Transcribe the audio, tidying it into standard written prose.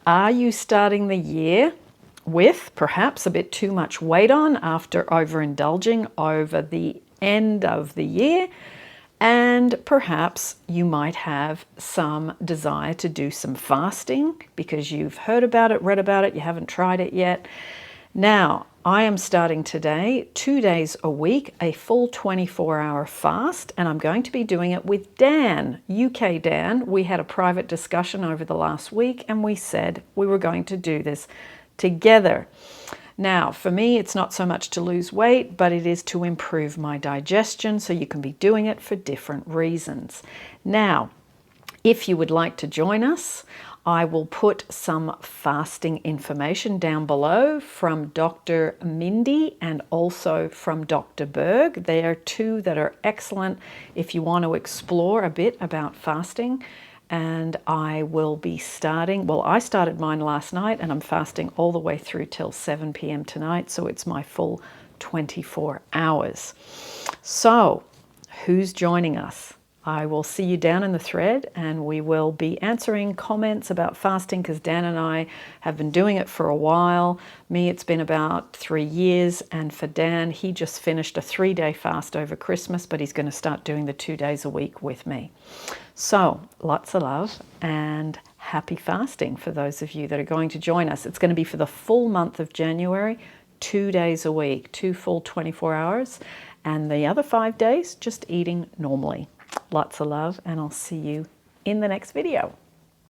Are you starting the year with perhaps a bit too much weight on after overindulging over the end of the year? And perhaps you might have some desire to do some fasting because you've heard about it, read about it, you haven't tried it yet. Now, I am starting today 2 days a week, a full 24-hour fast, and I'm going to be doing it with Dan, UK Dan. We had a private discussion over the last week and we said we were going to do this together. Now, for me, it's not so much to lose weight, but it is to improve my digestion, so you can be doing it for different reasons. Now, if you would like to join us, I will put some fasting information down below from Dr. Mindy and also from Dr. Berg. They are two that are excellent if you want to explore a bit about fasting. And I will be starting, well, I started mine last night and I'm fasting all the way through till 7 p.m. tonight. So it's my full 24 hours. So who's joining us? I will see you down in the thread and we will be answering comments about fasting because Dan and I have been doing it for a while. Me, it's been about 3 years. And for Dan, he just finished a 3-day fast over Christmas, but he's going to start doing the 2 days a week with me. So lots of love and happy fasting for those of you that are going to join us. It's going to be for the full month of January, 2 days a week, 2 full 24 hours. And the other 5 days, just eating normally. Lots of love, and I'll see you in the next video.